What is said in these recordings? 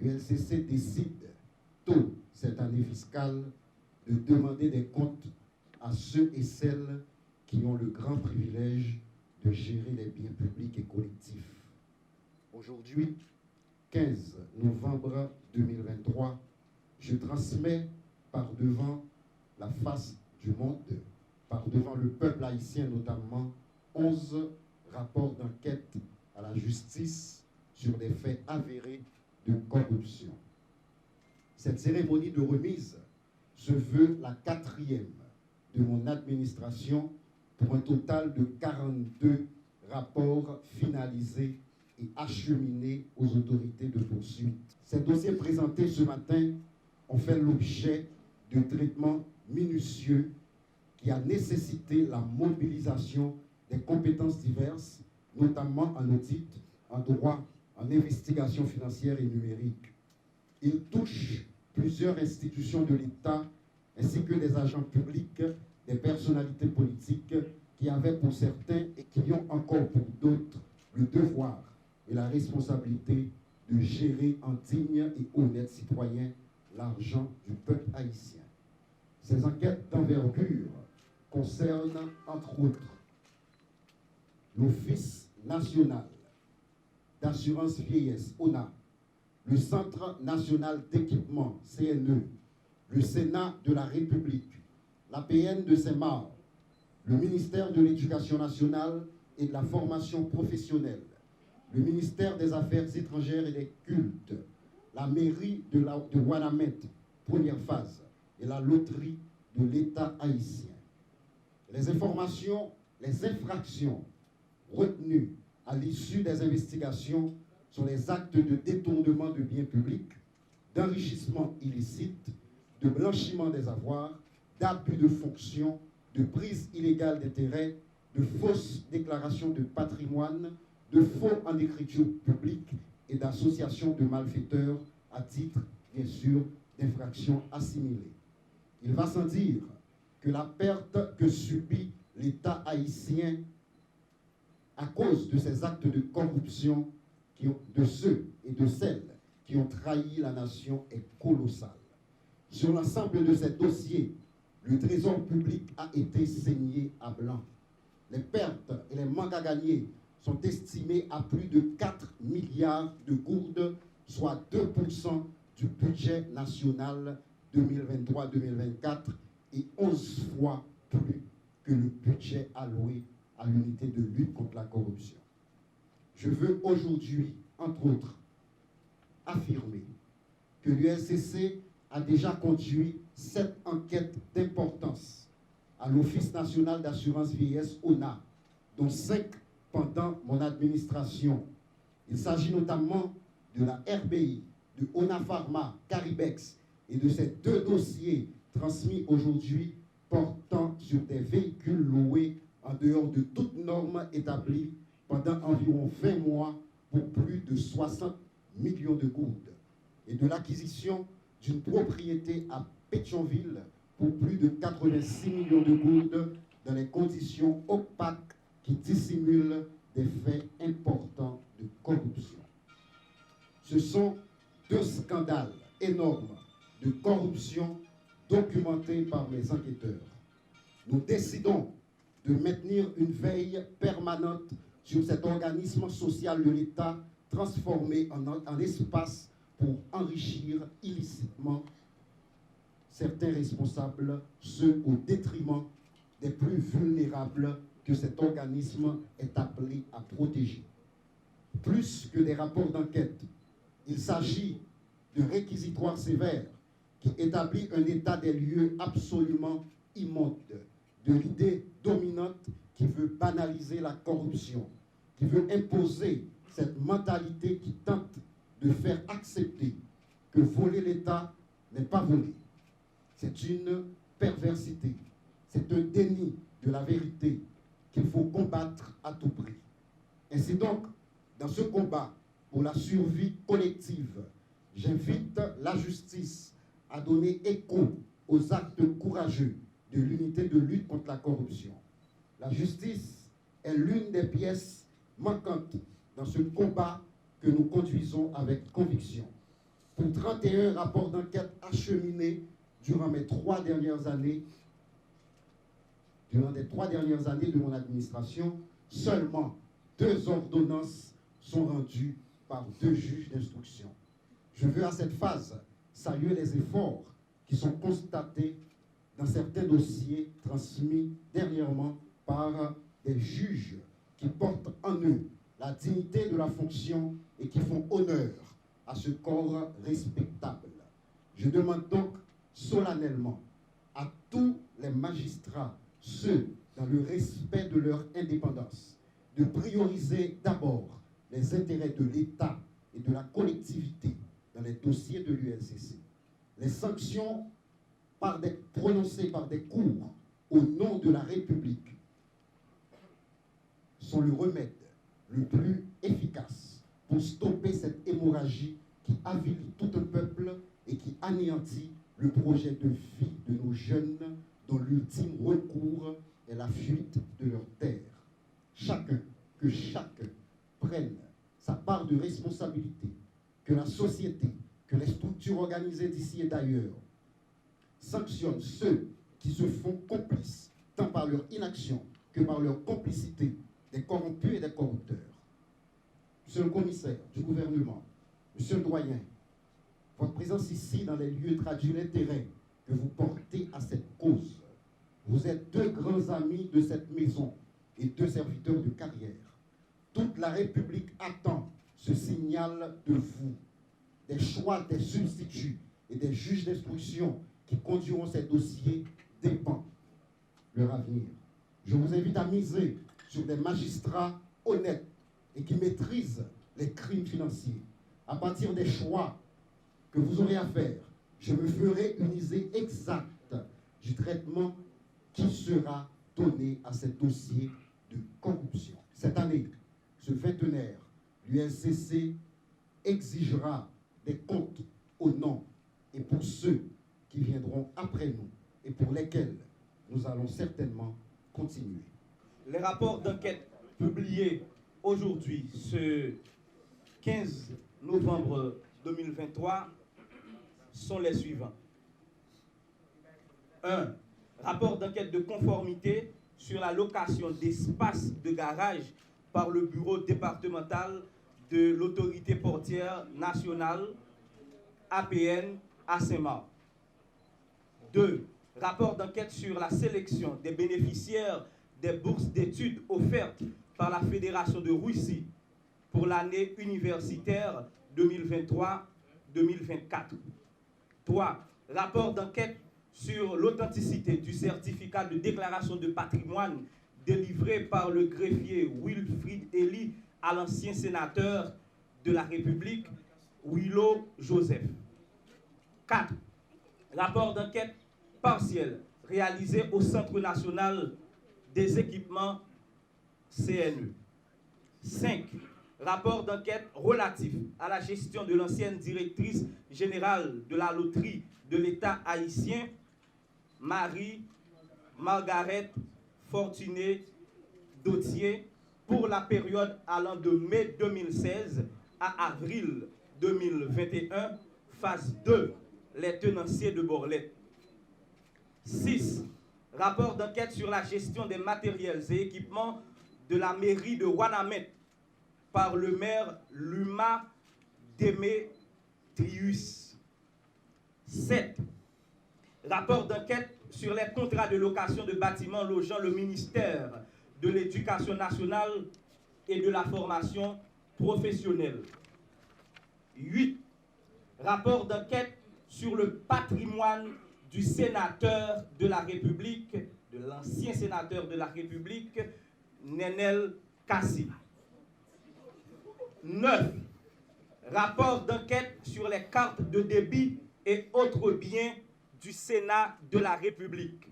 l'ULCC décide, tôt cette année fiscale, de demander des comptes à ceux et celles qui ont le grand privilège de gérer les biens publics et collectifs. Aujourd'hui, 15 novembre 2023, je transmets par devant la face du monde, par devant le peuple haïtien notamment, 11 rapports d'enquête à la justice sur des faits avérés de corruption. Cette cérémonie de remise se veut la 4e de mon administration pour un total de 42 rapports finalisés et acheminés aux autorités de poursuite. Ces dossiers présentés ce matin ont fait l'objet de traitements minutieux qui a nécessité la mobilisation des compétences diverses, notamment en audit, en droit, en investigation financière et numérique. Il touche plusieurs institutions de l'État ainsi que des agents publics, des personnalités politiques qui avaient pour certains et qui ont encore pour d'autres le devoir et la responsabilité de gérer en digne et honnête citoyen l'argent du peuple haïtien. Ces enquêtes d'envergure concernent, entre autres, l'Office national d'assurance vieillesse, ONA, le Centre national d'équipement, CNE, le Sénat de la République, l'APN de Saint-Marc, le ministère de l'Éducation nationale et de la formation professionnelle, le ministère des Affaires étrangères et des cultes, la mairie de Ouanamet, première phase, et la loterie de l'État haïtien. Les informations, les infractions retenues à l'issue des investigations sont les actes de détournement de biens publics, d'enrichissement illicite, de blanchiment des avoirs, d'abus de fonction, de prise illégale d'intérêts, de fausses déclarations de patrimoine, de faux en écriture publique et d'association de malfaiteurs à titre, bien sûr, d'infractions assimilées. Il va sans dire que la perte que subit l'État haïtien à cause de ces actes de corruption de ceux et de celles qui ont trahi la nation est colossale. Sur l'ensemble de ces dossiers, le trésor public a été saigné à blanc. Les pertes et les manques à gagner sont estimés à plus de 4 milliards de gourdes, soit 2% du budget national 2023-2024 et 11 fois plus que le budget alloué à l'unité de lutte contre la corruption. Je veux aujourd'hui, entre autres, affirmer que l'ULCC a déjà conduit 7 enquêtes d'importance à l'Office national d'assurance vieillesse, ONA, dont 5 pendant mon administration. Il s'agit notamment de la RBI, de ONA Pharma, Caribex et de ces 2 dossiers transmis aujourd'hui portant sur des véhicules loués en dehors de toute norme établie pendant environ 20 mois pour plus de 60 millions de gourdes et de l'acquisition d'une propriété à Pétionville pour plus de 86 millions de gourdes dans les conditions opaques qui dissimulent des faits importants de corruption. Ce sont 2 scandales énormes de corruption documentés par mes enquêteurs. Nous décidons de maintenir une veille permanente sur cet organisme social de l'État transformé en espace pour enrichir illicitement certains responsables, ceux au détriment des plus vulnérables que cet organisme est appelé à protéger. Plus que des rapports d'enquête, il s'agit de réquisitoires sévères qui établit un état des lieux absolument immonde de l'idée dominante qui veut banaliser la corruption, qui veut imposer cette mentalité qui tente de faire accepter que voler l'État n'est pas voler. C'est une perversité, c'est un déni de la vérité qu'il faut combattre à tout prix. Ainsi donc, dans ce combat pour la survie collective, j'invite la justice à donner écho aux actes courageux de l'unité de lutte contre la corruption. La justice est l'une des pièces manquantes dans ce combat que nous conduisons avec conviction. pour 31 rapports d'enquête acheminés durant mes 3 dernières années, durant les 3 dernières années de mon administration, seulement 2 ordonnances sont rendues par 2 juges d'instruction. Je veux à cette phase saluer les efforts qui sont constatés dans certains dossiers transmis dernièrement par des juges qui portent en eux la dignité de la fonction et qui font honneur à ce corps respectable. Je demande donc solennellement à tous les magistrats, ceux dans le respect de leur indépendance, de prioriser d'abord les intérêts de l'État et de la collectivité dans les dossiers de l'ULCC. Les sanctions prononcées par des cours au nom de la République sont le remède le plus efficace pour stopper cette hémorragie qui avilit tout un peuple et qui anéantit le projet de vie de nos jeunes dont l'ultime recours est la fuite de leur terre. Que chacun prenne sa part de responsabilité, que la société, que les structures organisées d'ici et d'ailleurs sanctionnent ceux qui se font complices, tant par leur inaction que par leur complicité, des corrompus et des corrupteurs. Monsieur le commissaire du gouvernement, monsieur le doyen, votre présence ici dans les lieux traduit l'intérêt que vous portez à cette cause. Vous êtes 2 grands amis de cette maison et 2 serviteurs de carrière. Toute la République attend ce signal de vous. Des choix des substituts et des juges d'instruction qui conduiront ces dossiers dépend leur avenir. Je vous invite à miser sur des magistrats honnêtes et qui maîtrisent les crimes financiers. À partir des choix que vous aurez à faire, je me ferai une idée exacte du traitement qui sera donné à ces dossiers de corruption. Cette année, ce vingtenaire, l'ULCC exigera des comptes au nom et pour ceux qui viendront après nous et pour lesquels nous allons certainement continuer. Les rapports d'enquête publiés aujourd'hui, ce 15 novembre 2023, sont les suivants. 1. Rapport d'enquête de conformité sur la location d'espaces de garage par le bureau départemental de l'autorité portière nationale APN à Saint-Marc. 2. Rapport d'enquête sur la sélection des bénéficiaires des bourses d'études offertes par la Fédération de Russie pour l'année universitaire 2023-2024. 3. Rapport d'enquête sur l'authenticité du certificat de déclaration de patrimoine délivré par le greffier Wilfried Elie à l'ancien sénateur de la République, Willow Joseph. 4. Rapport d'enquête partiel réalisé au Centre national des équipements CNE. 5. Rapport d'enquête relatif à la gestion de l'ancienne directrice générale de la loterie de l'État haïtien, Marie-Margaret Fortuné Dautier, pour la période allant de mai 2016 à avril 2021, phase 2, les tenanciers de Borlette. 6. Rapport d'enquête sur la gestion des matériels et équipements de la mairie de Ouanamètre par le maire Luma Démétrius. 7. Rapport d'enquête sur les contrats de location de bâtiments logeant le ministère de l'Éducation nationale et de la formation professionnelle. 8. Rapport d'enquête sur le patrimoine du sénateur de la République, de l'ancien sénateur de la République, Nenel Kassi. 9. Rapport d'enquête sur les cartes de débit et autres biens du Sénat de la République.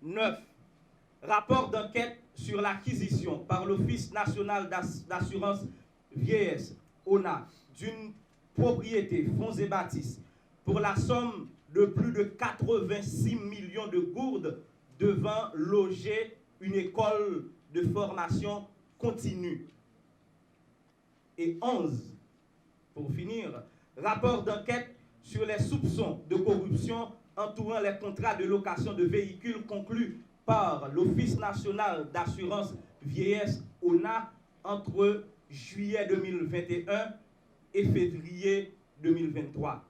9. Rapport d'enquête sur l'acquisition par l'Office national d'assurance vieillesse, ONA, d'une propriété fonds et bâtisses pour la somme de plus de 86 millions de gourdes devant loger une école de formation continue. Et 11. Pour finir, rapport d'enquête sur les soupçons de corruption entourant les contrats de location de véhicules conclus par l'Office national d'assurance vieillesse ONA entre juillet 2021 et février 2023.